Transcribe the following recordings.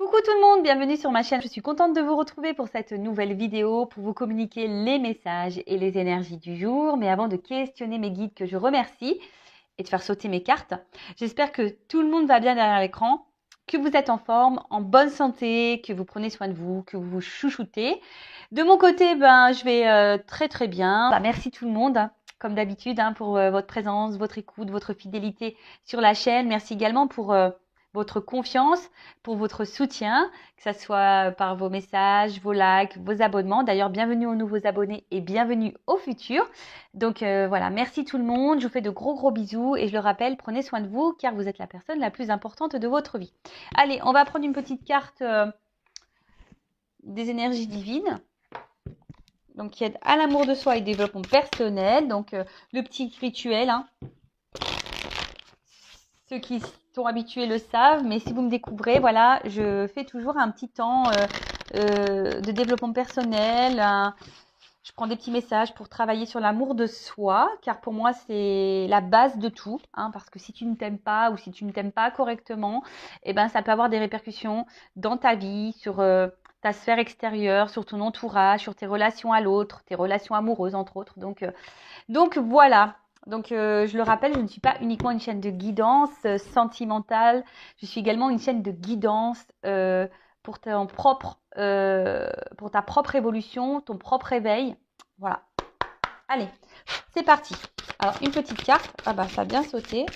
Coucou tout le monde, bienvenue sur ma chaîne. Je suis contente de vous retrouver pour cette nouvelle vidéo pour vous communiquer les messages et les énergies du jour. Mais avant de questionner mes guides que je remercie et de faire sauter mes cartes, j'espère que tout le monde va bien derrière l'écran, que vous êtes en forme, en bonne santé, que vous prenez soin de vous, que vous vous chouchoutez. De mon côté, je vais très bien. Merci tout le monde, comme d'habitude, pour votre présence, votre écoute, votre fidélité sur la chaîne. Merci également pour votre confiance, pour votre soutien, que ce soit par vos messages, vos likes, vos abonnements. D'ailleurs, bienvenue aux nouveaux abonnés et bienvenue aux futurs. Donc voilà, merci tout le monde. Je vous fais de gros bisous et je le rappelle, prenez soin de vous car vous êtes la personne la plus importante de votre vie. Allez, on va prendre une petite carte des énergies divines. Donc, qui aide à l'amour de soi et développement personnel. Donc, le petit rituel, Ceux qui sont habitués le savent, mais si vous me découvrez, voilà, je fais toujours un petit temps de développement personnel. Je prends des petits messages pour travailler sur l'amour de soi, car pour moi, c'est la base de tout. Parce que si tu ne t'aimes pas ou si tu ne t'aimes pas correctement, ça peut avoir des répercussions dans ta vie, sur ta sphère extérieure, sur ton entourage, sur tes relations à l'autre, tes relations amoureuses, entre autres. Donc voilà. Donc, je le rappelle, je ne suis pas uniquement une chaîne de guidance sentimentale. Je suis également une chaîne de guidance pour ta propre évolution, ton propre éveil. Voilà. Allez, c'est parti. Alors, une petite carte. Ah ça a bien sauté.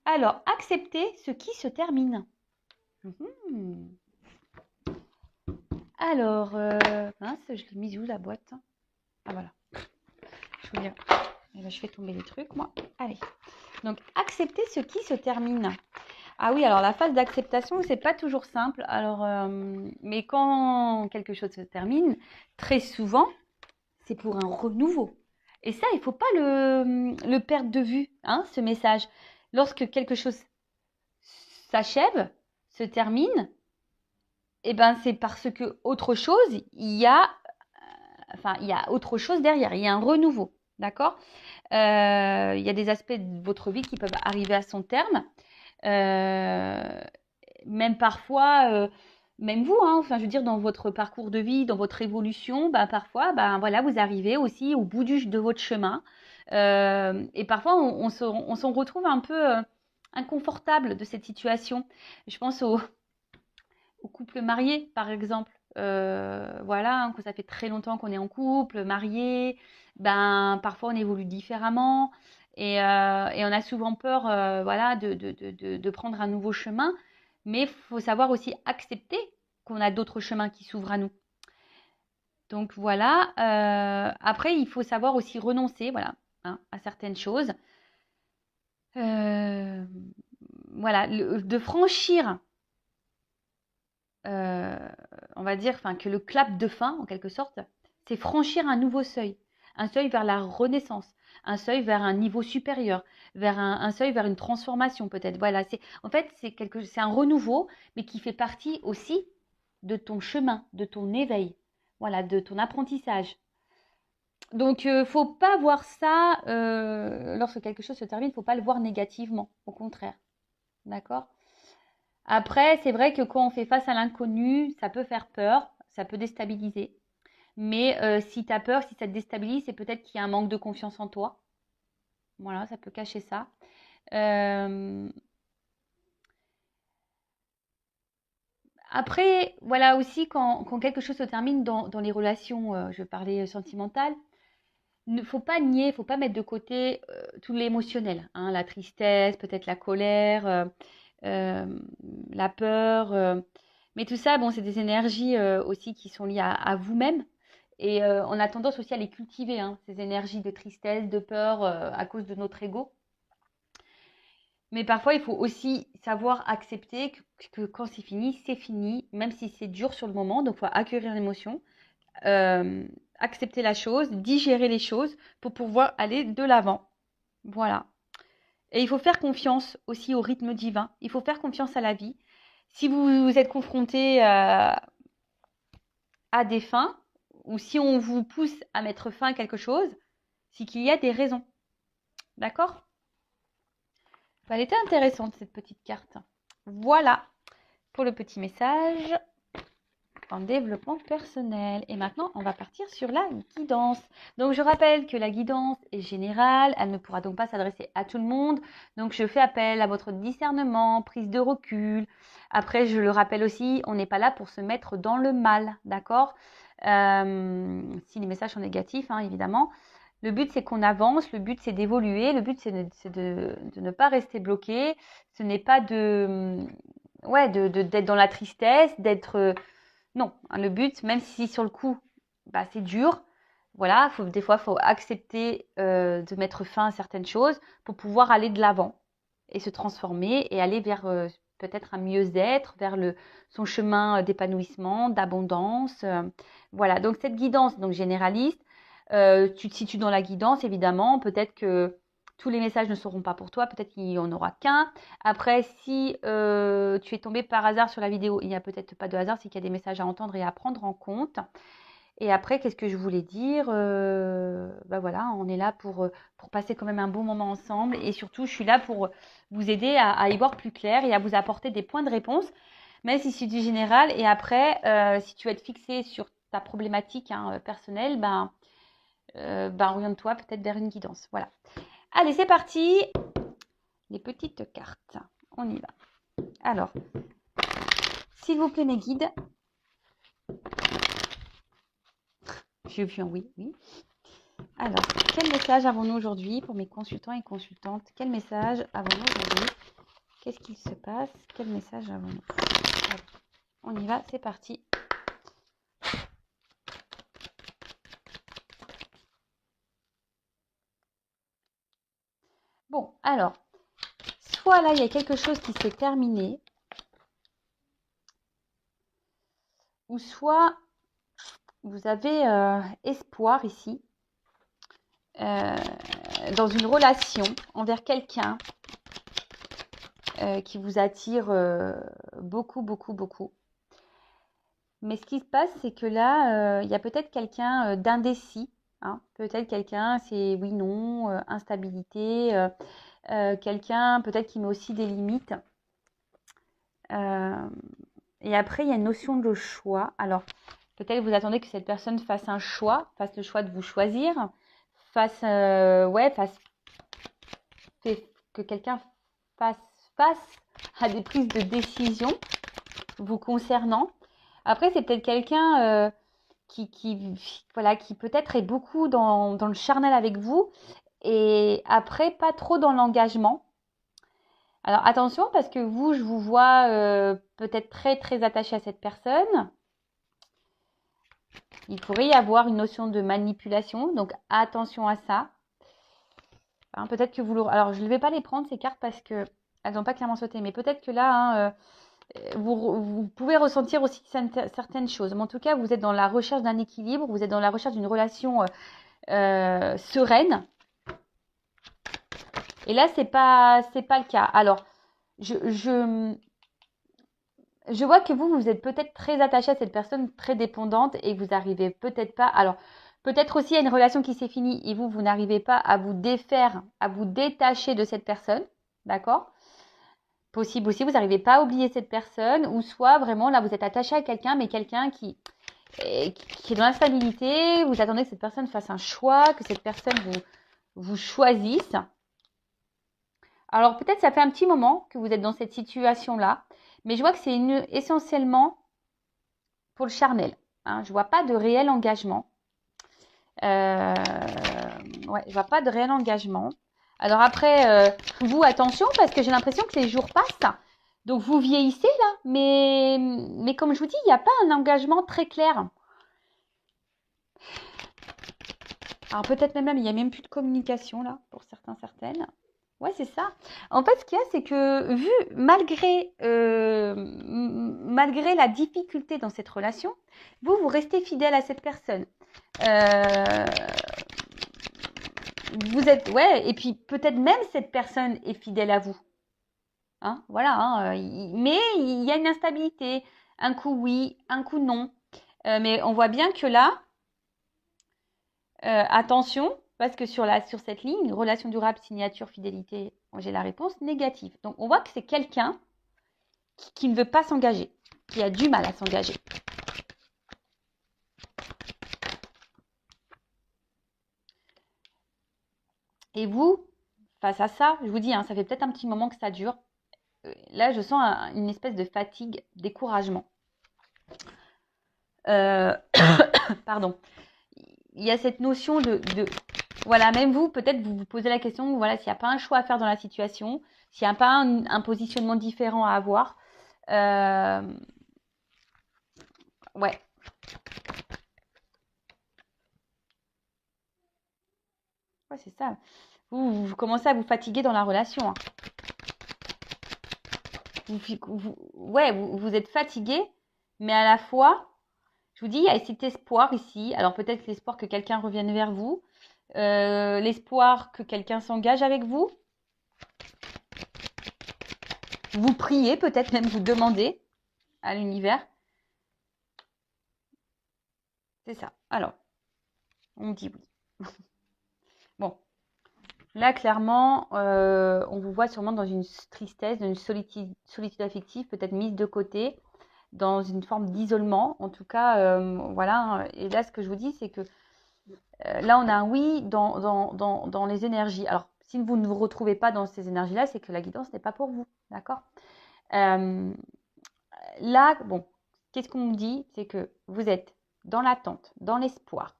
Alors, accepter ce qui se termine. Alors, mince, je l'ai mise où la boîte? Ah voilà. Je vous dire. Je fais tomber les trucs, moi. Allez. Donc, accepter ce qui se termine. Ah oui, alors la phase d'acceptation, c'est pas toujours simple. Alors, mais quand quelque chose se termine, très souvent, c'est pour un renouveau. Et ça, il faut pas le perdre de vue, ce message. Lorsque quelque chose s'achève, se termine, c'est parce que autre chose, il y a autre chose derrière. Il y a un renouveau, d'accord? Il y a des aspects de votre vie qui peuvent arriver à son terme. Même parfois, même vous, je veux dire, dans votre parcours de vie, dans votre évolution, parfois, voilà, vous arrivez aussi au bout de votre chemin. Et parfois, on s'en retrouve un peu inconfortable de cette situation. Je pense aux couples mariés, par exemple. Voilà, que ça fait très longtemps qu'on est en couple, marié, parfois on évolue différemment et on a souvent peur voilà, de prendre un nouveau chemin, mais il faut savoir aussi accepter qu'on a d'autres chemins qui s'ouvrent à nous. Donc voilà, après il faut savoir aussi renoncer voilà, à certaines choses. Voilà, de franchir on va dire que le clap de fin, en quelque sorte, c'est franchir un nouveau seuil. Un seuil vers la renaissance, un seuil vers un niveau supérieur, vers un seuil vers une transformation peut-être. Voilà, c'est un renouveau, mais qui fait partie aussi de ton chemin, de ton éveil, voilà, de ton apprentissage. Donc, faut pas voir ça, lorsque quelque chose se termine, faut pas le voir négativement, au contraire. D'accord? Après, c'est vrai que quand on fait face à l'inconnu, ça peut faire peur, ça peut déstabiliser. Mais si tu as peur, si ça te déstabilise, c'est peut-être qu'il y a un manque de confiance en toi. Voilà, ça peut cacher ça. Après, voilà aussi, quand quelque chose se termine dans les relations, je parlais sentimentales, il ne faut pas nier, il ne faut pas mettre de côté tout l'émotionnel. La tristesse, peut-être la colère, la peur. Mais tout ça, bon, c'est des énergies aussi qui sont liées à vous-même. Et on a tendance aussi à les cultiver, ces énergies de tristesse, de peur, à cause de notre ego. Mais parfois, il faut aussi savoir accepter que quand c'est fini, même si c'est dur sur le moment. Donc, il faut accueillir l'émotion, accepter la chose, digérer les choses pour pouvoir aller de l'avant. Voilà. Et il faut faire confiance aussi au rythme divin. Il faut faire confiance à la vie. Si vous êtes confronté à des fins, ou si on vous pousse à mettre fin à quelque chose, c'est qu'il y a des raisons. D'accord? Elle était intéressante, cette petite carte. Voilà pour le petit message en développement personnel. Et maintenant, on va partir sur la guidance. Donc, je rappelle que la guidance est générale. Elle ne pourra donc pas s'adresser à tout le monde. Donc, je fais appel à votre discernement, prise de recul. Après, je le rappelle aussi, on n'est pas là pour se mettre dans le mal, d'accord? Si les messages sont négatifs, hein, évidemment. Le but, c'est qu'on avance. Le but, c'est d'évoluer. Le but, c'est de ne pas rester bloqué. Ce n'est pas d'être dans la tristesse, d'être... Non, hein, le but, même si sur le coup, bah, c'est dur, voilà, des fois, il faut accepter de mettre fin à certaines choses pour pouvoir aller de l'avant et se transformer et aller vers peut-être un mieux-être, vers son chemin d'épanouissement, d'abondance. Voilà, donc cette guidance donc généraliste, tu te situes dans la guidance, évidemment, peut-être que tous les messages ne seront pas pour toi, peut-être qu'il n'y en aura qu'un. Après, si tu es tombé par hasard sur la vidéo, il n'y a peut-être pas de hasard, c'est qu'il y a des messages à entendre et à prendre en compte. Et après, qu'est-ce que je voulais dire bah voilà, on est là pour passer quand même un bon moment ensemble. Et surtout, je suis là pour vous aider à y voir plus clair et à vous apporter des points de réponse, même si c'est du général. Et après, si tu veux être fixé sur ta problématique personnelle, oriente-toi peut-être vers une guidance. Voilà. Allez, c'est parti. Les petites cartes. On y va. Alors, s'il vous plaît, mes guides. J'ai vu un oui, oui. Alors, quel message avons-nous aujourd'hui pour mes consultants et consultantes? Quel message avons-nous aujourd'hui? Qu'est-ce qu'il se passe? Quel message avons-nous? Allez, on y va, c'est parti. Bon, alors, soit là, il y a quelque chose qui s'est terminé, ou soit vous avez espoir ici dans une relation envers quelqu'un qui vous attire beaucoup, beaucoup, beaucoup. Mais ce qui se passe, c'est que là, il y a peut-être quelqu'un d'indécis. Hein. Peut-être quelqu'un, c'est oui, non, instabilité. Quelqu'un peut-être qui met aussi des limites. Et après, il y a une notion de choix. Alors, peut-être vous attendez que cette personne fasse un choix, fasse le choix de vous choisir, que quelqu'un fasse face à des prises de décision vous concernant. Après, c'est peut-être quelqu'un voilà, qui peut-être est beaucoup dans le charnel avec vous et après pas trop dans l'engagement. Alors attention parce que vous, je vous vois peut-être très très attaché à cette personne. Il pourrait y avoir une notion de manipulation, donc attention à ça. Hein, peut-être que vous... Alors je ne vais pas les prendre ces cartes parce que elles n'ont pas clairement sauté, mais peut-être que là, vous pouvez ressentir aussi certaines choses. Mais en tout cas, vous êtes dans la recherche d'un équilibre, vous êtes dans la recherche d'une relation sereine. Et là, c'est pas le cas. Alors, je vois que vous êtes peut-être très attaché à cette personne, très dépendante, et vous n'arrivez peut-être pas. Alors, peut-être aussi il y a une relation qui s'est finie et vous n'arrivez pas à vous défaire, à vous détacher de cette personne. D'accord? Possible aussi, vous n'arrivez pas à oublier cette personne, ou soit vraiment là, vous êtes attaché à quelqu'un, mais quelqu'un qui est dans l'instabilité. Vous attendez que cette personne fasse un choix, que cette personne vous choisisse. Alors peut-être ça fait un petit moment que vous êtes dans cette situation-là, mais je vois que c'est essentiellement pour le charnel. Hein. Je ne vois pas de réel engagement. Ouais, je vois pas de réel engagement. Alors après, vous, attention, parce que j'ai l'impression que les jours passent. Donc vous vieillissez là, mais comme je vous dis, il n'y a pas un engagement très clair. Alors peut-être même, il n'y a même plus de communication là, pour certains, certaines. Ouais, c'est ça. En fait, ce qu'il y a, c'est que malgré la difficulté dans cette relation, vous restez fidèle à cette personne. Vous êtes, ouais, et puis peut-être même cette personne est fidèle à vous. Hein, voilà, hein, mais il y a une instabilité. Un coup oui, un coup non. Mais on voit bien que là, attention, parce que sur cette ligne, relation durable, signature, fidélité, j'ai la réponse négative. Donc on voit que c'est quelqu'un qui ne veut pas s'engager, qui a du mal à s'engager. Et vous, face à ça, je vous dis, hein, ça fait peut-être un petit moment que ça dure. Là, je sens une espèce de fatigue, découragement. Pardon. Il y a cette notion voilà, même vous, peut-être vous vous posez la question, voilà, s'il n'y a pas un choix à faire dans la situation, s'il n'y a pas un positionnement différent à avoir. Ouais. Ouais, c'est ça. Vous commencez à vous fatiguer dans la relation. Hein. Vous êtes fatigué, mais à la fois, je vous dis, il y a cet espoir ici. Alors peut-être l'espoir que quelqu'un revienne vers vous, l'espoir que quelqu'un s'engage avec vous. Vous priez, peut-être même vous demandez à l'univers. C'est ça. Alors, on me dit oui. Bon. Là, clairement, on vous voit sûrement dans une tristesse, dans une solitude affective, peut-être mise de côté, dans une forme d'isolement. En tout cas, voilà. Et là, ce que je vous dis, c'est que là, on a un oui dans les énergies. Alors, si vous ne vous retrouvez pas dans ces énergies-là, c'est que la guidance n'est pas pour vous. D'accord ? Là, bon, qu'est-ce qu'on me dit? C'est que vous êtes dans l'attente, dans l'espoir.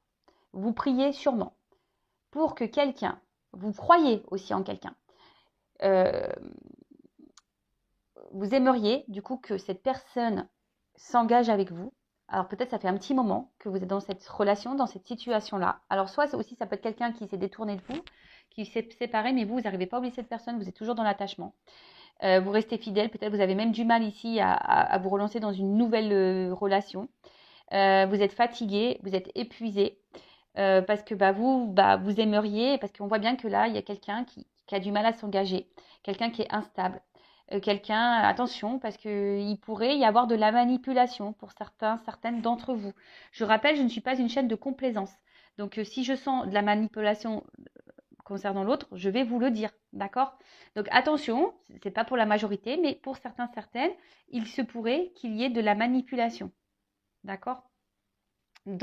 Vous priez sûrement pour que quelqu'un, vous croyez aussi en quelqu'un, vous aimeriez du coup que cette personne s'engage avec vous. Alors peut-être ça fait un petit moment que vous êtes dans cette relation, dans cette situation-là. Alors soit aussi ça peut être quelqu'un qui s'est détourné de vous, qui s'est séparé, mais vous n'arrivez pas à oublier cette personne, vous êtes toujours dans l'attachement. Vous restez fidèle, peut-être vous avez même du mal ici à vous relancer dans une nouvelle relation. Vous êtes fatigué, vous êtes épuisé, parce que vous aimeriez, parce qu'on voit bien que là, il y a quelqu'un qui a du mal à s'engager, quelqu'un qui est instable, quelqu'un, attention, parce qu'il pourrait y avoir de la manipulation pour certaines d'entre vous. Je rappelle, je ne suis pas une chaîne de complaisance. Donc, si je sens de la manipulation concernant l'autre, je vais vous le dire, d'accord? Donc, attention, c'est pas pour la majorité, mais pour certaines, il se pourrait qu'il y ait de la manipulation, d'accord? Et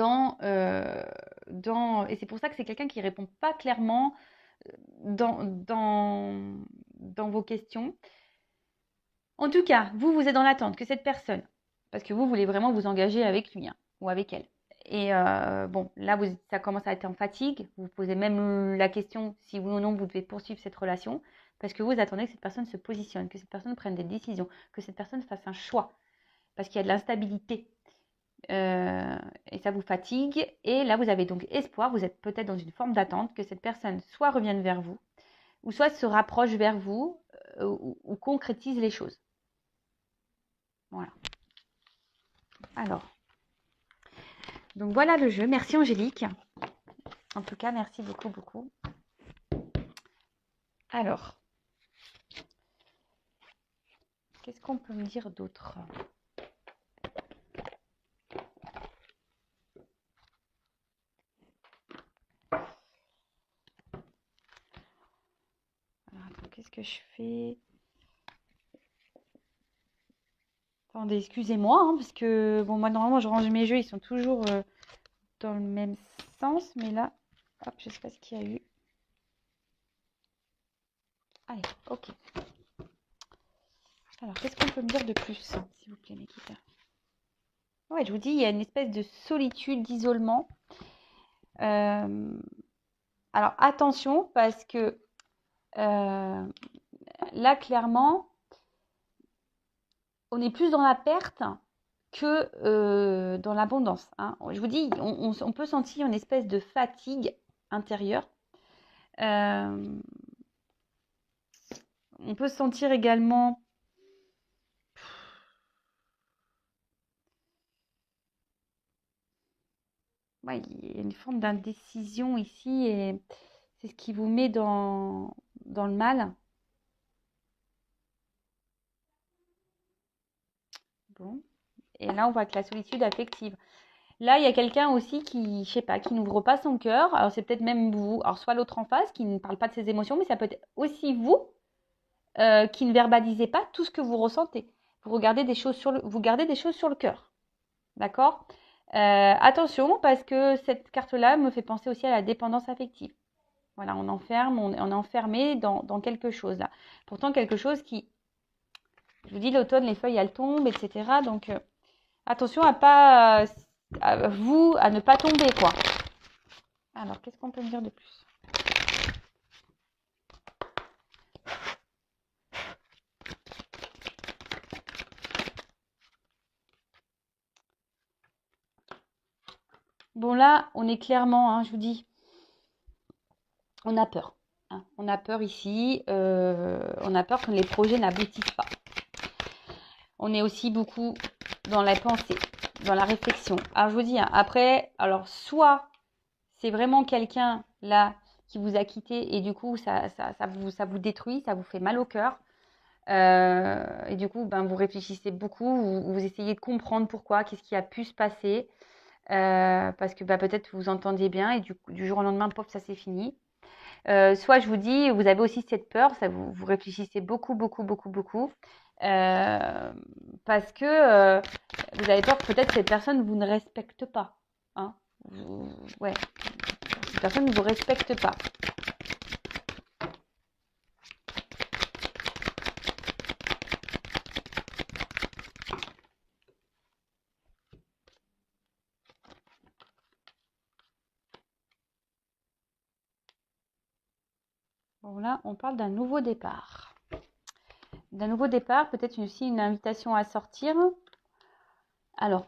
c'est pour ça que c'est quelqu'un qui répond pas clairement dans vos questions. En tout cas, vous êtes dans l'attente que cette personne, parce que vous voulez vraiment vous engager avec lui, hein, ou avec elle. Et bon, là, ça commence à être en fatigue. Vous vous posez même la question si oui ou non vous devez poursuivre cette relation, parce que vous attendez que cette personne se positionne, que cette personne prenne des décisions, que cette personne fasse un choix, parce qu'il y a de l'instabilité. Et ça vous fatigue. Et là, vous avez donc espoir, vous êtes peut-être dans une forme d'attente que cette personne soit revienne vers vous, ou soit se rapproche vers vous, ou concrétise les choses. Voilà. Alors, donc voilà le jeu. Merci Angélique. En tout cas, merci beaucoup, beaucoup. Alors, qu'est-ce qu'on peut me dire d'autre ? Alors, attends, qu'est-ce que je fais ? Attendez, excusez-moi, hein, parce que bon, moi normalement je range mes jeux, ils sont toujours dans le même sens, mais là, hop, je sais pas ce qu'il y a eu. Allez, ok. Alors, qu'est-ce qu'on peut me dire de plus, s'il vous plaît, mes guides ? Ouais, je vous dis, il y a une espèce de solitude, d'isolement. Alors, attention, parce que là, clairement, on est plus dans la perte que dans l'abondance. Hein. Je vous dis, on peut sentir une espèce de fatigue intérieure. On peut sentir également il y a une forme d'indécision ici et c'est ce qui vous met dans le mal. Bon. Et là, on voit que la solitude affective. Là, il y a quelqu'un aussi qui, je sais pas, qui n'ouvre pas son cœur. Alors, c'est peut-être même vous. Alors, soit l'autre en face qui ne parle pas de ses émotions, mais ça peut être aussi vous qui ne verbalisez pas tout ce que vous ressentez. vous gardez des choses sur le cœur. D'accord? Attention, parce que cette carte-là me fait penser aussi à la dépendance affective. Voilà, on est enfermé dans quelque chose là. Pourtant, quelque chose qui, je vous dis, l'automne, les feuilles, elles tombent, etc. Donc, attention à ne pas tomber, quoi. Alors, qu'est-ce qu'on peut me dire de plus? Bon, là, on est clairement, hein, je vous dis, on a peur. Hein. On a peur ici. On a peur que les projets n'aboutissent pas. On est aussi beaucoup dans la pensée, dans la réflexion. Alors, je vous dis, hein, après, alors, soit c'est vraiment quelqu'un, là, qui vous a quitté et du coup, ça vous détruit, ça vous fait mal au cœur. Et du coup, ben, vous réfléchissez beaucoup, vous essayez de comprendre pourquoi, qu'est-ce qui a pu se passer. Parce que bah, peut-être vous entendiez bien et du jour au lendemain, pop, ça c'est fini. Soit je vous dis, vous avez aussi cette peur, ça vous réfléchissez beaucoup, beaucoup, beaucoup, beaucoup. Parce que vous avez peur que peut-être cette personne vous ne respecte pas. Hein. Ouais, cette personne ne vous respecte pas. Bon là, on parle d'un nouveau départ. D'un nouveau départ, peut-être aussi une invitation à sortir. Alors,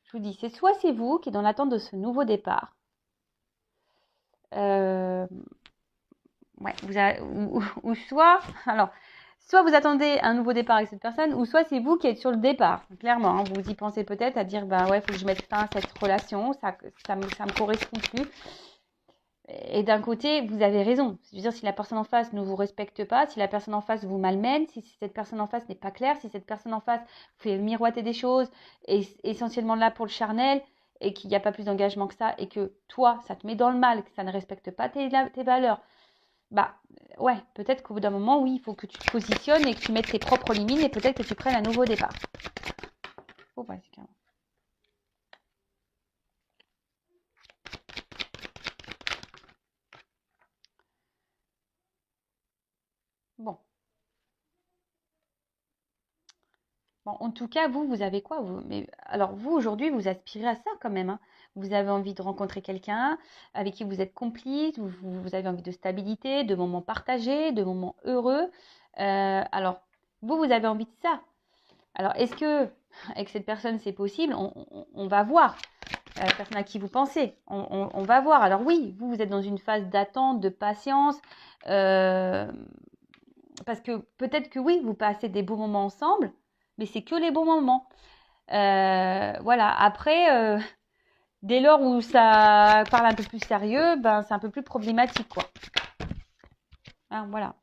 je vous dis, soit c'est vous qui êtes dans l'attente de ce nouveau départ. Ouais, ou soit, alors, soit vous attendez un nouveau départ avec cette personne, ou soit c'est vous qui êtes sur le départ. Clairement, hein, vous y pensez peut-être à dire, bah ouais, il faut que je mette fin à cette relation, ça me correspond plus. Et d'un côté, vous avez raison. Je veux dire, si la personne en face ne vous respecte pas, si la personne en face vous malmène, si cette personne en face n'est pas claire, si cette personne en face vous fait miroiter des choses, et essentiellement là pour le charnel, et qu'il n'y a pas plus d'engagement que ça, et que toi, ça te met dans le mal, que ça ne respecte pas tes valeurs, bah ouais, peut-être qu'au bout d'un moment, oui, il faut que tu te positionnes et que tu mettes tes propres limites, et peut-être que tu prennes un nouveau départ. Oh, bah, c'est carrément. Bon. Bon, en tout cas, vous avez quoi mais, alors, vous, aujourd'hui, vous aspirez à ça quand même. Hein. Vous avez envie de rencontrer quelqu'un avec qui vous êtes complice, vous avez envie de stabilité, de moments partagés, de moments heureux. Alors, vous avez envie de ça. Alors, est-ce que avec cette personne, c'est possible? On va voir. La personne à qui vous pensez. On va voir. Alors oui, vous êtes dans une phase d'attente, de patience. Parce que peut-être que oui, vous passez des bons moments ensemble, mais c'est que les bons moments. Voilà. Après, dès lors où ça parle un peu plus sérieux, ben c'est un peu plus problématique, quoi. Hein, voilà.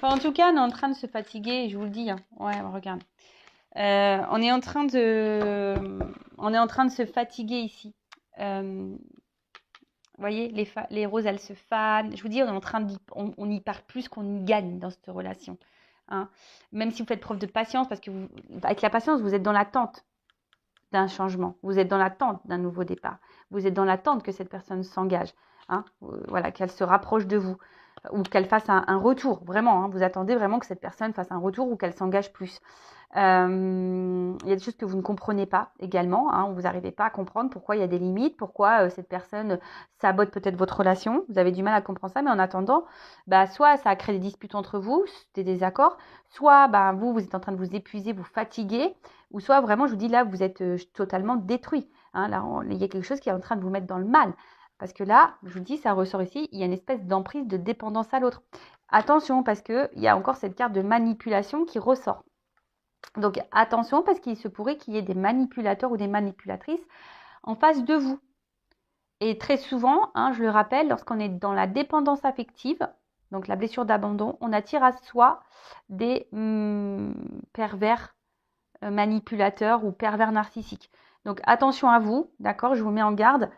Enfin, en tout cas, on est en train de se fatiguer, je vous le dis. Hein. Ouais, regarde. On est en train de se fatiguer ici. Vous voyez, les roses, elles se fanent. Je vous dis, on y part plus qu'on y gagne dans cette relation. Hein. Même si vous faites preuve de patience, parce que avec la patience, vous êtes dans l'attente d'un changement. Vous êtes dans l'attente d'un nouveau départ. Vous êtes dans l'attente que cette personne s'engage. Hein. Voilà, qu'elle se rapproche de vous. Ou qu'elle fasse un retour. Vraiment, hein, vous attendez vraiment que cette personne fasse un retour ou qu'elle s'engage plus. Il y a des choses que vous ne comprenez pas également. Hein, vous n'arrivez pas à comprendre pourquoi il y a des limites, pourquoi cette personne sabote peut-être votre relation. Vous avez du mal à comprendre ça, mais en attendant, bah, soit ça a créé des disputes entre vous, des désaccords, soit bah, vous êtes en train de vous épuiser, vous fatiguer, ou soit vraiment, je vous dis là, vous êtes totalement détruit. Hein, là, il y a quelque chose qui est en train de vous mettre dans le mal. Parce que là, je vous dis, ça ressort ici, il y a une espèce d'emprise de dépendance à l'autre. Attention, parce qu'il y a encore cette carte de manipulation qui ressort. Donc attention, parce qu'il se pourrait qu'il y ait des manipulateurs ou des manipulatrices en face de vous. Et très souvent, hein, je le rappelle, lorsqu'on est dans la dépendance affective, donc la blessure d'abandon, on attire à soi des pervers manipulateurs ou pervers narcissiques. Donc attention à vous, d'accord, je vous mets en garde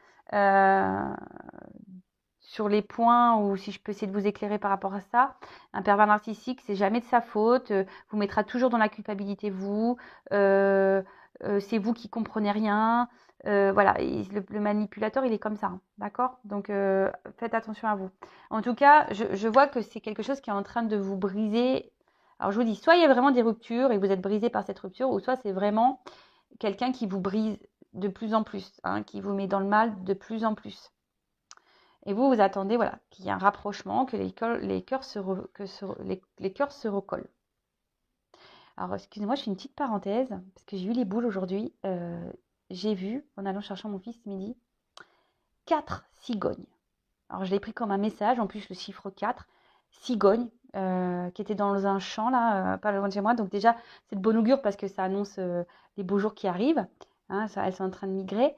sur les points où si je peux essayer de vous éclairer par rapport à ça. Un pervers narcissique, c'est jamais de sa faute, vous mettra toujours dans la culpabilité vous, c'est vous qui comprenez rien. Voilà, le manipulateur, il est comme ça, hein, d'accord? Donc, faites attention à vous. En tout cas, je vois que c'est quelque chose qui est en train de vous briser. Alors, je vous dis, soit il y a vraiment des ruptures et vous êtes brisé par cette rupture, ou soit c'est vraiment quelqu'un qui vous brise de plus en plus, hein, qui vous met dans le mal de plus en plus. Et vous attendez, voilà, qu'il y ait un rapprochement, que les cœurs se recollent. Alors, excusez-moi, je fais une petite parenthèse, parce que j'ai eu les boules aujourd'hui. J'ai vu, en allant chercher mon fils ce midi, 4 cigognes. Alors, je l'ai pris comme un message, en plus le chiffre 4, cigognes, qui étaient dans un champ, là, pas loin de chez moi. Donc déjà, c'est de bon augure, parce que ça annonce les beaux jours qui arrivent. Hein, elles sont en train de migrer.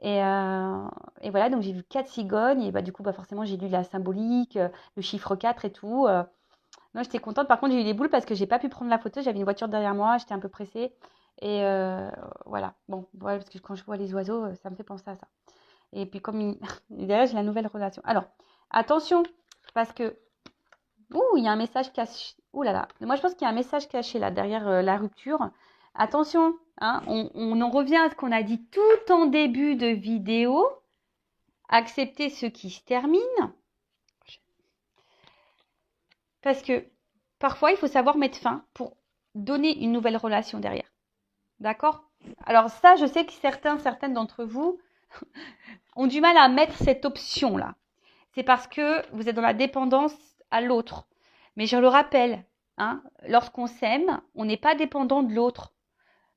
Et voilà, donc j'ai vu 4 cigognes, et bah, du coup, bah, forcément, j'ai lu la symbolique, le chiffre 4 et tout. Non, j'étais contente. Par contre, j'ai eu les boules parce que j'ai pas pu prendre la photo. J'avais une voiture derrière moi, j'étais un peu pressée. Et voilà. Bon, voilà, parce que quand je vois les oiseaux, ça me fait penser à ça. Et puis, derrière, j'ai la nouvelle relation. Alors, attention, parce que. Ouh, il y a un message caché. Ouh là là. Moi, je pense qu'il y a un message caché là, derrière la rupture. Attention, hein, on en revient à ce qu'on a dit tout en début de vidéo. Accepter ce qui se termine. Parce que parfois, il faut savoir mettre fin pour donner une nouvelle relation derrière. D'accord? Alors ça, je sais que certaines d'entre vous ont du mal à mettre cette option-là. C'est parce que vous êtes dans la dépendance à l'autre. Mais je le rappelle, hein, lorsqu'on s'aime, on n'est pas dépendant de l'autre.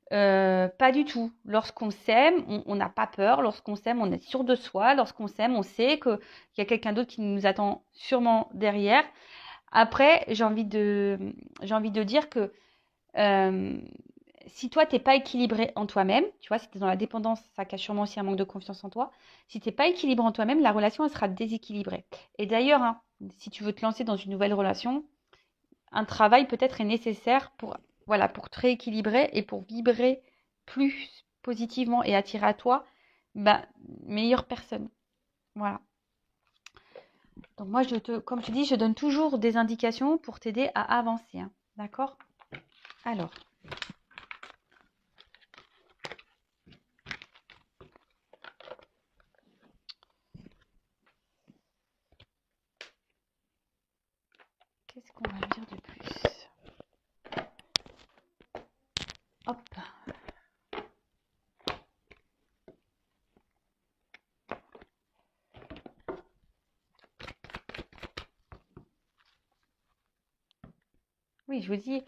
Pas du tout. Lorsqu'on s'aime, on n'a pas peur. Lorsqu'on s'aime, on est sûr de soi. Lorsqu'on s'aime, on sait qu'il y a quelqu'un d'autre qui nous attend sûrement derrière. Après, j'ai envie de dire que si toi, tu n'es pas équilibré en toi-même, tu vois, si tu es dans la dépendance, ça cache sûrement aussi un manque de confiance en toi. Si tu n'es pas équilibré en toi-même, la relation, elle sera déséquilibrée. Et d'ailleurs, hein, si tu veux te lancer dans une nouvelle relation, un travail peut-être est nécessaire pour, voilà, pour te rééquilibrer et pour vibrer plus positivement et attirer à toi meilleure personne. Voilà. Donc moi, comme je te dis, je donne toujours des indications pour t'aider à avancer. Hein. D'accord? Alors. Qu'est-ce qu'on va dire de plus? Hop. Oui, je vous dis,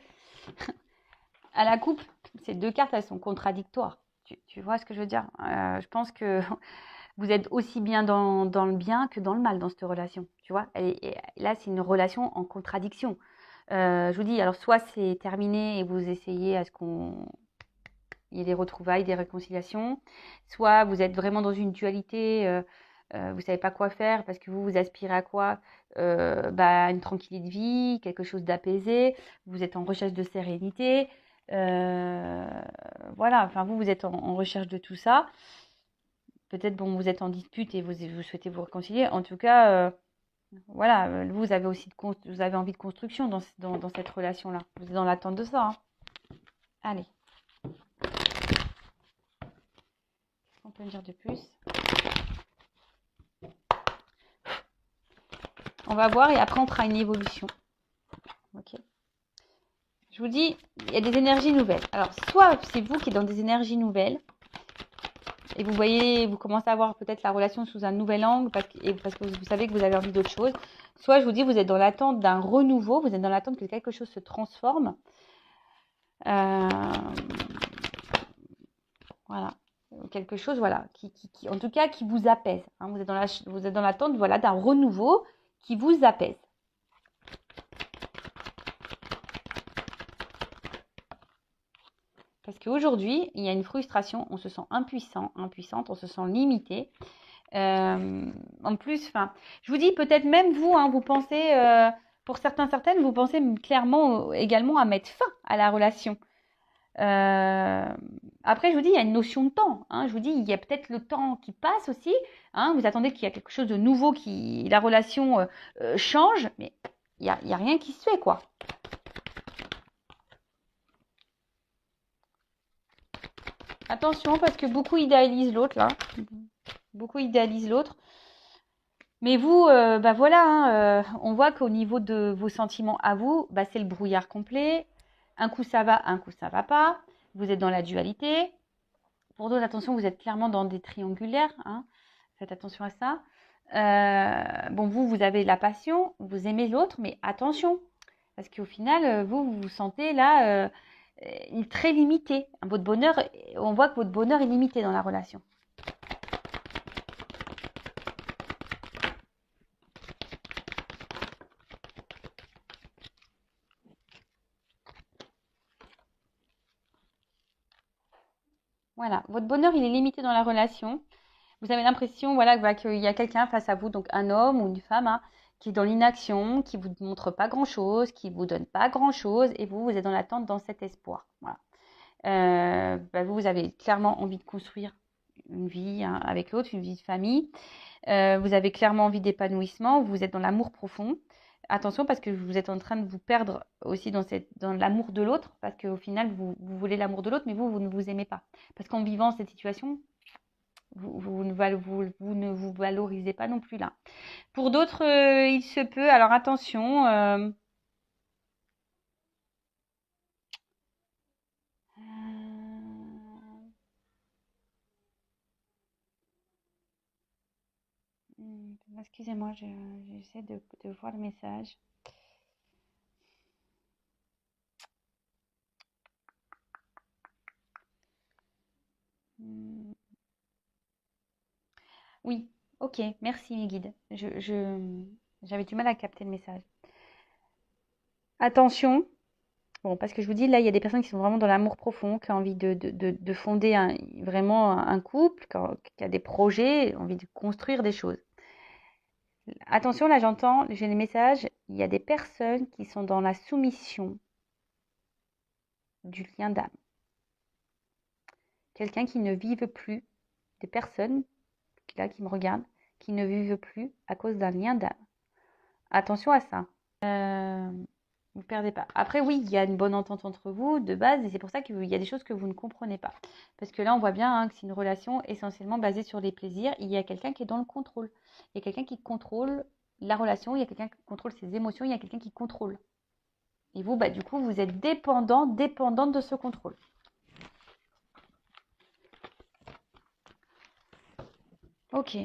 à la coupe, ces deux cartes, elles sont contradictoires. Tu vois ce que je veux dire? Je pense que vous êtes aussi bien dans le bien que dans le mal dans cette relation. Tu vois? Et là, c'est une relation en contradiction. Je vous dis, alors soit c'est terminé et vous essayez à ce qu'il y ait des retrouvailles, des réconciliations, soit vous êtes vraiment dans une dualité, vous ne savez pas quoi faire parce que vous aspirez à quoi? Une tranquillité de vie, quelque chose d'apaisé, vous êtes en recherche de sérénité, voilà, enfin vous êtes en recherche de tout ça. Peut-être vous êtes en dispute et vous souhaitez vous réconcilier. En tout cas, voilà, vous avez aussi vous avez envie de construction dans cette relation-là. Vous êtes dans l'attente de ça. Hein. Allez. Qu'est-ce qu'on peut me dire de plus? On va voir et après on fera une évolution. Ok. Je vous dis, il y a des énergies nouvelles. Alors, soit c'est vous qui êtes dans des énergies nouvelles et vous voyez, vous commencez à voir peut-être la relation sous un nouvel angle parce que vous savez que vous avez envie d'autre chose. Soit je vous dis, vous êtes dans l'attente d'un renouveau, vous êtes dans l'attente que quelque chose se transforme. Voilà. Quelque chose, voilà, qui en tout cas, qui vous apaise. Hein. Vous êtes dans l'attente, voilà, d'un renouveau qui vous apaise. Parce qu'aujourd'hui, il y a une frustration, on se sent impuissante, on se sent limité. En plus, je vous dis peut-être même vous, hein, vous pensez, Pour certaines, vous pensez clairement également à mettre fin à la relation. Après, je vous dis, il y a une notion de temps. Hein. Je vous dis, il y a peut-être le temps qui passe aussi. Hein. Vous attendez qu'il y a quelque chose de nouveau, la relation change, mais il y a rien qui se fait, quoi. Attention, parce que beaucoup idéalisent l'autre, là. Beaucoup idéalisent l'autre. Mais vous, bah voilà, hein, on voit qu'au niveau de vos sentiments à vous, bah c'est le brouillard complet. Un coup ça va, un coup ça va pas. Vous êtes dans la dualité. Pour d'autres, attention, vous êtes clairement dans des triangulaires. Hein. Faites attention à ça. Bon, vous avez la passion, vous aimez l'autre, mais attention. Parce qu'au final, vous vous sentez là très limité. Votre bonheur, on voit que votre bonheur est limité dans la relation. Voilà, votre bonheur, il est limité dans la relation. Vous avez l'impression voilà, qu'il y a quelqu'un face à vous, donc un homme ou une femme, hein, qui est dans l'inaction, qui ne vous montre pas grand-chose, qui ne vous donne pas grand-chose, et vous êtes dans l'attente, dans cet espoir. Voilà. Vous avez clairement envie de construire une vie hein, avec l'autre, une vie de famille. Vous avez clairement envie d'épanouissement, vous êtes dans l'amour profond. Attention parce que vous êtes en train de vous perdre aussi dans l'amour de l'autre, parce qu'au final, vous voulez l'amour de l'autre, mais vous ne vous aimez pas. Parce qu'en vivant cette situation, vous ne vous valorisez pas non plus là. Pour d'autres, il se peut, alors attention, excusez-moi, j'essaie de voir le message. Oui, ok, merci mes guides. J'avais du mal à capter le message. Attention, bon, parce que je vous dis, là, il y a des personnes qui sont vraiment dans l'amour profond, qui ont envie de fonder vraiment un couple, qui a des projets, envie de construire des choses. Attention, là, j'ai les messages, il y a des personnes qui sont dans la soumission du lien d'âme. Quelqu'un qui ne vive plus, des personnes là, qui me regardent, qui ne vivent plus à cause d'un lien d'âme. Attention à ça. Vous perdez pas. Après, oui, il y a une bonne entente entre vous de base, et c'est pour ça qu'il y a des choses que vous ne comprenez pas. Parce que là, on voit bien hein, que c'est une relation essentiellement basée sur les plaisirs. Il y a quelqu'un qui est dans le contrôle. Il y a quelqu'un qui contrôle la relation, il y a quelqu'un qui contrôle ses émotions, il y a quelqu'un qui contrôle. Et vous, du coup, vous êtes dépendante de ce contrôle. Ok.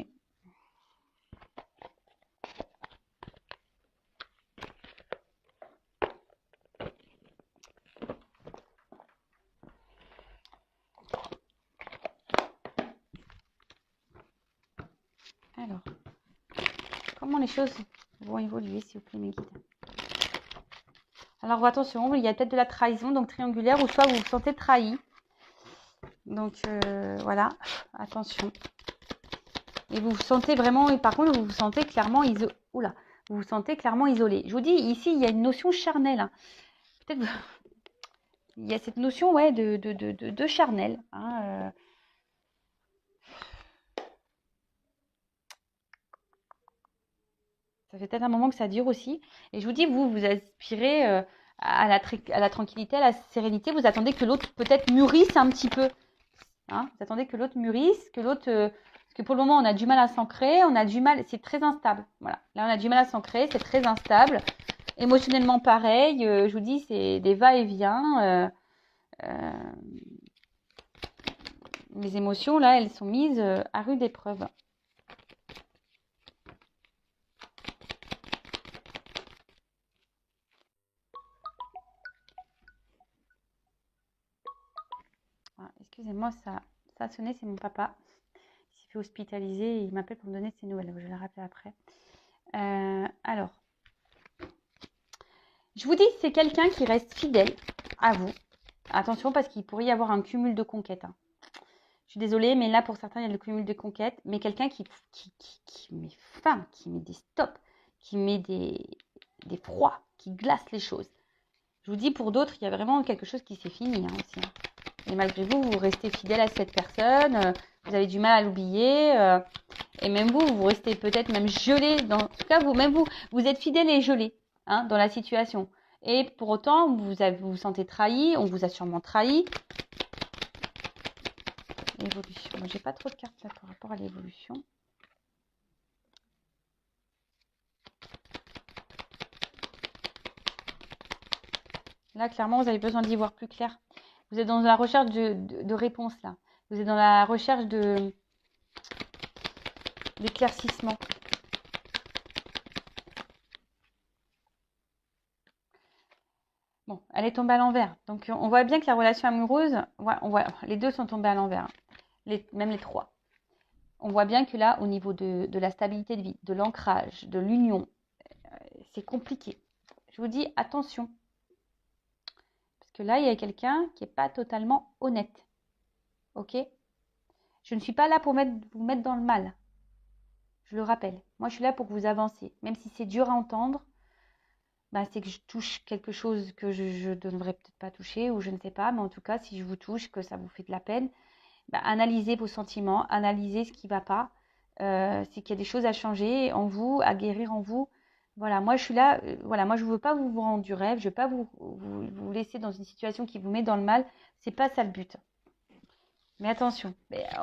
Alors, comment les choses vont évoluer, s'il vous plaît, mes guides? Alors, attention, il y a peut-être de la trahison, donc triangulaire, ou soit vous vous sentez trahi. Donc, voilà, attention. Et vous vous sentez vraiment, et par contre, vous vous sentez clairement isolé. Oula, vous vous sentez clairement isolé. Je vous dis, ici, il y a une notion charnelle. Hein. Peut-être il y a cette notion, ouais, de charnel. Hein, Ça fait peut-être un moment que ça dure aussi. Et je vous dis, vous aspirez à la tranquillité, à la sérénité. Vous attendez que l'autre peut-être mûrisse un petit peu. Hein, vous attendez que l'autre mûrisse, que l'autre... parce que pour le moment, on a du mal à s'ancrer, on a du mal... C'est très instable. Voilà. Là, on a du mal à s'ancrer, c'est très instable. Émotionnellement, pareil. Je vous dis, c'est des va-et-vient. Les émotions, là, elles sont mises à rude épreuve. Ah, excusez-moi, ça a sonné, c'est mon papa. Il s'est fait hospitaliser et il m'appelle pour me donner ses nouvelles. Je vais le rappeler après. Alors, je vous dis, c'est quelqu'un qui reste fidèle à vous. Attention, parce qu'il pourrait y avoir un cumul de conquêtes. Hein. Je suis désolée, mais là, pour certains, il y a le cumul de conquêtes. Mais quelqu'un qui met fin, qui met des stops, qui met des froids qui glacent les choses. Je vous dis, pour d'autres, il y a vraiment quelque chose qui s'est fini aussi. Et malgré vous, vous restez fidèle à cette personne, vous avez du mal à l'oublier, et même vous restez peut-être même gelé. En tout cas, vous êtes fidèle et gelé dans la situation. Et pour autant, vous vous sentez trahi, on vous a sûrement trahi. L'évolution. Moi, j'ai pas trop de cartes là par rapport à l'évolution. Là, clairement, vous avez besoin d'y voir plus clair. Vous êtes dans la recherche de réponses là. Vous êtes dans la recherche d'éclaircissement. Bon, elle est tombée à l'envers. Donc, on voit bien que la relation amoureuse, les deux sont tombés à l'envers. Même les trois. On voit bien que là, au niveau de la stabilité de vie, de l'ancrage, de l'union, c'est compliqué. Je vous dis, attention. Parce que là, il y a quelqu'un qui n'est pas totalement honnête. Ok? Je ne suis pas là pour vous mettre dans le mal. Je le rappelle. Moi, je suis là pour que vous avanciez. Même si c'est dur à entendre, c'est que je touche quelque chose que je ne devrais peut-être pas toucher, ou je ne sais pas. Mais en tout cas, si je vous touche, que ça vous fait de la peine, analysez vos sentiments, analysez ce qui ne va pas. C'est qu'il y a des choses à changer en vous, à guérir en vous. Voilà, moi je suis là, moi je ne veux pas vous rendre du rêve, je ne veux pas vous laisser dans une situation qui vous met dans le mal. C'est pas ça le but. Mais attention.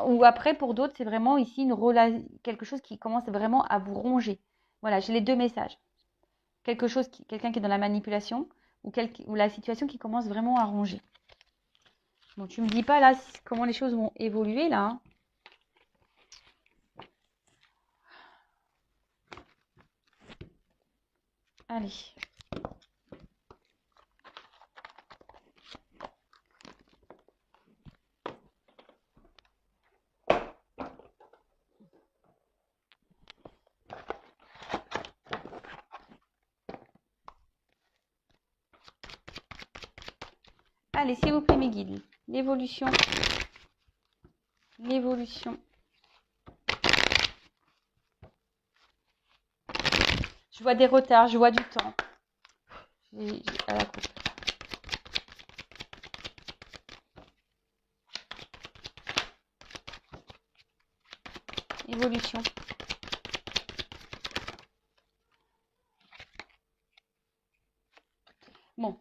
Ou après, pour d'autres, c'est vraiment ici quelque chose qui commence vraiment à vous ronger. Voilà, j'ai les deux messages. Quelqu'un qui est dans la manipulation, ou la situation qui commence vraiment à ronger. Bon, tu me dis pas là comment les choses vont évoluer là. Allez. Allez, s'il vous plaît, mes guides. L'évolution. L'évolution. Je vois des retards, je vois du temps. À la coupe. Évolution. Bon.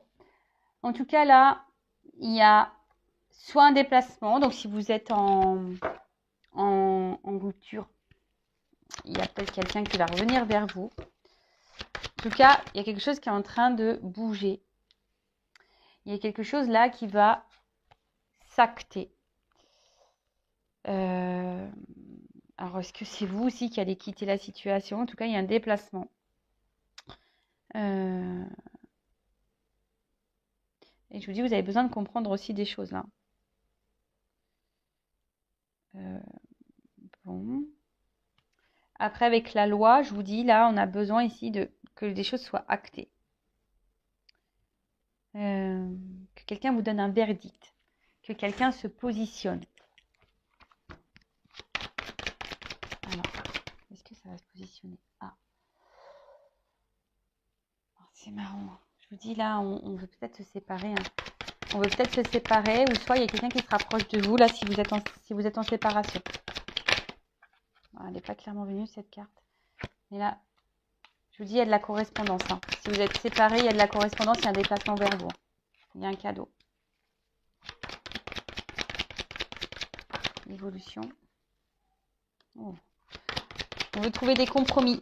En tout cas, là, il y a soit un déplacement. Donc, si vous êtes en rupture, il y a peut-être quelqu'un qui va revenir vers vous. En tout cas, il y a quelque chose qui est en train de bouger. Il y a quelque chose là qui va s'acter. Alors, est-ce que c'est vous aussi qui allez quitter la situation? En tout cas, il y a un déplacement. Et je vous dis, vous avez besoin de comprendre aussi des choses là. Bon. Après, avec la loi, je vous dis, là, on a besoin ici que des choses soient actées. Que quelqu'un vous donne un verdict. Que quelqu'un se positionne. Alors, est-ce que ça va se positionner? C'est marrant. Je vous dis, là, on veut peut-être se séparer. On veut peut-être se séparer, ou soit il y a quelqu'un qui se rapproche de vous, là, si vous êtes en séparation. Elle n'est pas clairement venue, cette carte. Mais là, je vous dis, il y a de la correspondance. Si vous êtes séparés, il y a de la correspondance, il y a un déplacement vers vous. Il y a un cadeau. L'évolution. Oh. On veut trouver des compromis.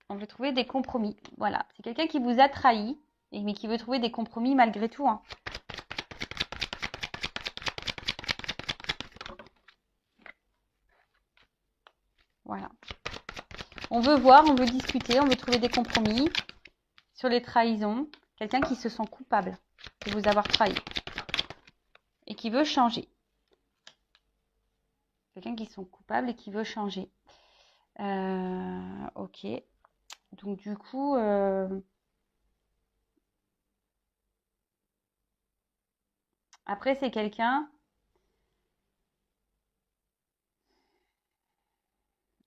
On veut trouver des compromis. Voilà. C'est quelqu'un qui vous a trahi, mais qui veut trouver des compromis malgré tout. Voilà. On veut voir, on veut discuter, on veut trouver des compromis sur les trahisons. Quelqu'un qui se sent coupable de vous avoir trahi et qui veut changer. Quelqu'un qui se sent coupable et qui veut changer. Ok. Donc du coup, après c'est quelqu'un.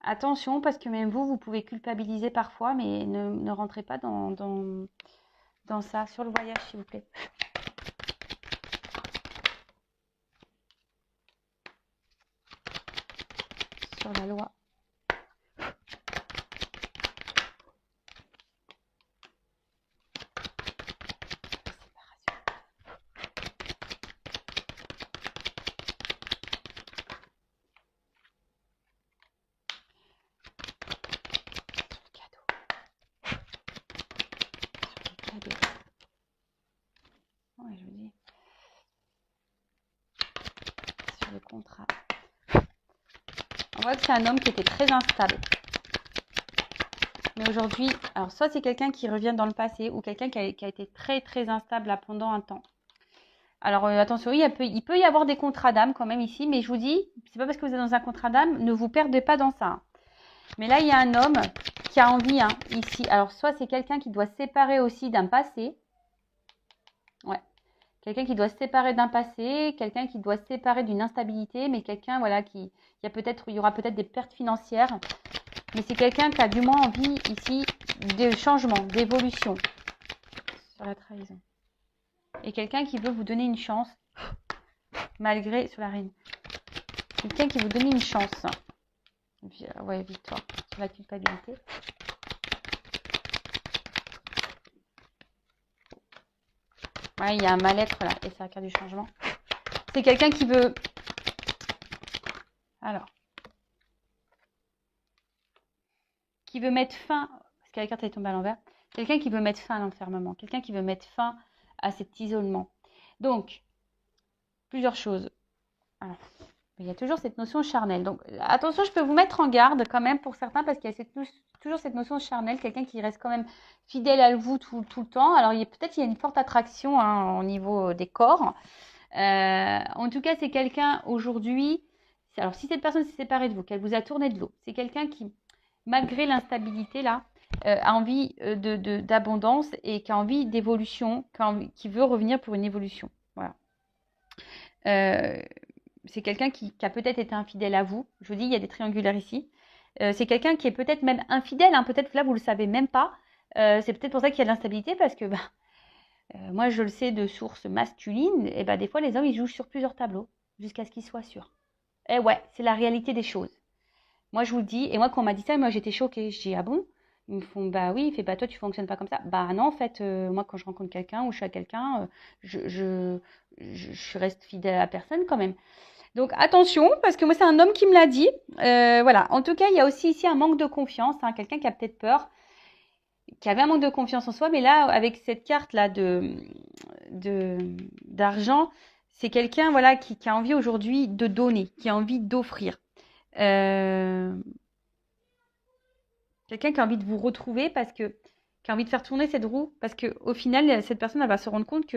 Attention, parce que même vous pouvez culpabiliser parfois, mais ne rentrez pas dans ça. Sur le voyage, s'il vous plaît. Sur la loi. Ouais, je vous dis. Sur le contrat. On voit que c'est un homme qui était très instable. Mais aujourd'hui, alors soit c'est quelqu'un qui revient dans le passé ou quelqu'un qui a été très très instable là, pendant un temps. Alors attention, il peut y avoir des contrats d'âme quand même ici, mais je vous dis, c'est pas parce que vous êtes dans un contrat d'âme, ne vous perdez pas dans ça. Mais là, il y a un homme qui a envie ici. Alors soit c'est quelqu'un qui doit se séparer aussi d'un passé. Ouais. Quelqu'un qui doit se séparer d'un passé, quelqu'un qui doit se séparer d'une instabilité, mais quelqu'un voilà il y aura peut-être des pertes financières, mais c'est quelqu'un qui a du moins envie ici de changement, d'évolution sur la trahison. Et quelqu'un qui veut vous donner une chance malgré sur la reine. Quelqu'un qui vous donne une chance. Ouais, victoire sur la culpabilité. Ouais, il y a un mal-être là, et c'est la carte du changement. C'est quelqu'un qui veut... Alors. Qui veut mettre fin... Parce que la carte est tombée à l'envers. Quelqu'un qui veut mettre fin à l'enfermement. Quelqu'un qui veut mettre fin à cet isolement. Donc, plusieurs choses. Alors, il y a toujours cette notion charnelle. Donc, attention, je peux vous mettre en garde quand même pour certains, parce qu'il y a toujours cette notion charnelle. Quelqu'un qui reste quand même fidèle à vous tout le temps. Alors, peut-être il y a une forte attraction au niveau des corps. En tout cas, c'est quelqu'un aujourd'hui... Alors, si cette personne s'est séparée de vous, qu'elle vous a tourné de l'eau, c'est quelqu'un qui, malgré l'instabilité là, a envie d'abondance et qui a envie d'évolution, qui veut revenir pour une évolution. Voilà. C'est quelqu'un qui a peut-être été infidèle à vous. Je vous dis, il y a des triangulaires ici. C'est quelqu'un qui est peut-être même infidèle. Peut-être que là, vous ne le savez même pas. C'est peut-être pour ça qu'il y a de l'instabilité, parce que moi, je le sais de sources masculines. Et des fois, les hommes, ils jouent sur plusieurs tableaux jusqu'à ce qu'ils soient sûrs. Et ouais, c'est la réalité des choses. Moi, je vous le dis. Et moi, quand on m'a dit ça, moi, j'étais choquée. Je dis, ah bon? Ils me font, bah oui, il fait, toi, tu fonctionnes pas comme ça. Bah non, en fait, moi, quand je rencontre quelqu'un ou je suis à quelqu'un, je reste fidèle à la personne quand même. Donc attention, parce que moi, c'est un homme qui me l'a dit. Voilà. En tout cas, il y a aussi ici un manque de confiance. Quelqu'un qui a peut-être peur, qui avait un manque de confiance en soi. Mais là, avec cette carte-là d'argent, c'est quelqu'un voilà, qui a envie aujourd'hui de donner, qui a envie d'offrir. Quelqu'un qui a envie de vous retrouver, qui a envie de faire tourner cette roue, parce qu'au final, cette personne elle va se rendre compte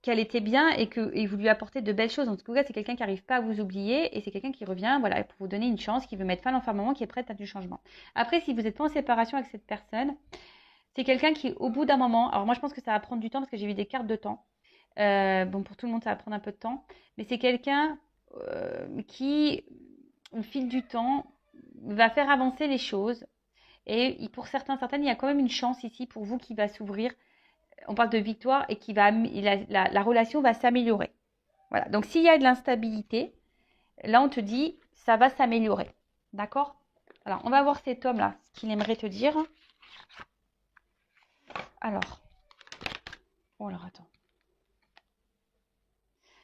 qu'elle était bien et vous lui apportez de belles choses. En tout cas, c'est quelqu'un qui n'arrive pas à vous oublier et c'est quelqu'un qui revient voilà, pour vous donner une chance, qui veut mettre fin à l'enfermement, qui est prête à du changement. Après, si vous n'êtes pas en séparation avec cette personne, c'est quelqu'un qui, au bout d'un moment, alors moi je pense que ça va prendre du temps parce que j'ai vu des cartes de temps. Bon, pour tout le monde, ça va prendre un peu de temps, mais c'est quelqu'un qui, au fil du temps, va faire avancer les choses. Et pour certaines, il y a quand même une chance ici pour vous qui va s'ouvrir. On parle de victoire et la relation va s'améliorer. Voilà. Donc, s'il y a de l'instabilité, là, on te dit, ça va s'améliorer. D'accord? Alors, on va voir cet homme-là, ce qu'il aimerait te dire. Alors. Oh, alors, attends.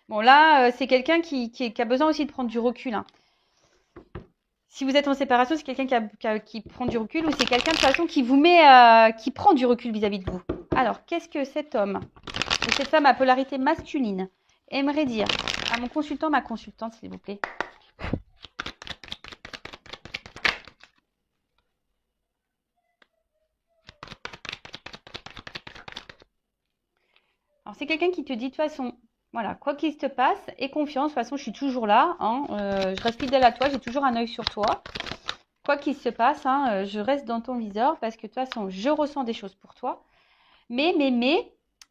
Bon, là, c'est quelqu'un qui a besoin aussi de prendre du recul. Si vous êtes en séparation, c'est quelqu'un qui prend du recul ou c'est quelqu'un de toute façon qui vous met, qui prend du recul vis-à-vis de vous. Alors, qu'est-ce que cet homme ou cette femme à polarité masculine aimerait dire à mon consultant, ma consultante, s'il vous plaît? Alors, c'est quelqu'un qui te dit de toute façon, voilà, quoi qu'il se passe, aie confiance, de toute façon, je suis toujours là, je reste fidèle à toi, j'ai toujours un œil sur toi. Quoi qu'il se passe, je reste dans ton viseur parce que de toute façon, je ressens des choses pour toi. Mais,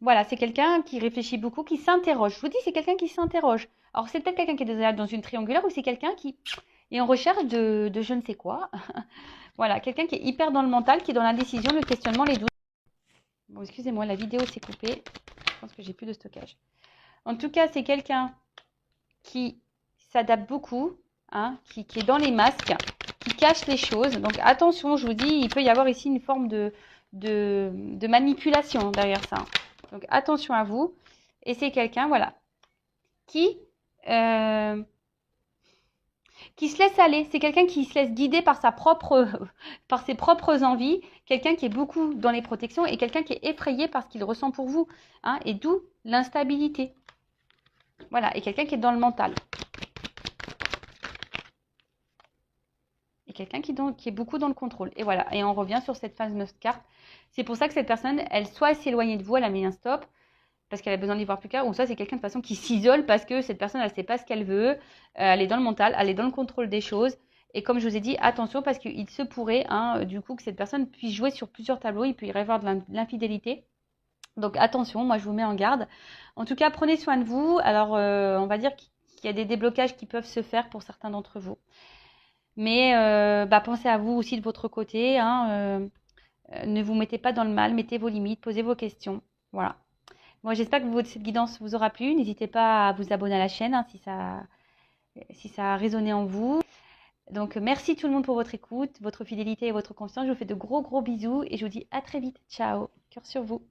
voilà, c'est quelqu'un qui réfléchit beaucoup, qui s'interroge. Je vous dis, c'est quelqu'un qui s'interroge. Alors, c'est peut-être quelqu'un qui est déjà dans une triangulaire ou c'est quelqu'un qui et en recherche de je ne sais quoi. Voilà, quelqu'un qui est hyper dans le mental, qui est dans l'indécision, le questionnement, les doutes. Bon, excusez-moi, la vidéo s'est coupée. Je pense que j'ai plus de stockage. En tout cas, c'est quelqu'un qui s'adapte beaucoup, hein, qui est dans les masques, qui cache les choses. Donc attention, je vous dis, il peut y avoir ici une forme de manipulation derrière ça. Donc attention à vous. Et c'est quelqu'un, voilà, qui, euh, qui se laisse aller. C'est quelqu'un qui se laisse guider par par ses propres envies. Quelqu'un qui est beaucoup dans les protections et quelqu'un qui est effrayé par ce qu'il ressent pour vous. Hein, et d'où l'instabilité. Voilà, et quelqu'un qui est dans le mental. Et quelqu'un qui est beaucoup dans le contrôle. Et voilà, et on revient sur cette fameuse carte. C'est pour ça que cette personne, elle soit s'éloigner de vous, elle a mis un stop, parce qu'elle a besoin d'y voir plus clair, ou ça c'est quelqu'un de toute façon qui s'isole parce que cette personne elle ne sait pas ce qu'elle veut, elle est dans le mental, elle est dans le contrôle des choses, et comme je vous ai dit, attention parce qu'il se pourrait du coup que cette personne puisse jouer sur plusieurs tableaux, il peut y avoir de l'infidélité, donc attention, moi je vous mets en garde. En tout cas, prenez soin de vous. Alors on va dire qu'il y a des déblocages qui peuvent se faire pour certains d'entre vous, mais pensez à vous aussi de votre côté, hein, ne vous mettez pas dans le mal, mettez vos limites, posez vos questions, voilà. Moi, j'espère que cette guidance vous aura plu. N'hésitez pas à vous abonner à la chaîne hein, si ça a résonné en vous. Donc, merci tout le monde pour votre écoute, votre fidélité et votre confiance. Je vous fais de gros bisous et je vous dis à très vite. Ciao. Cœur sur vous.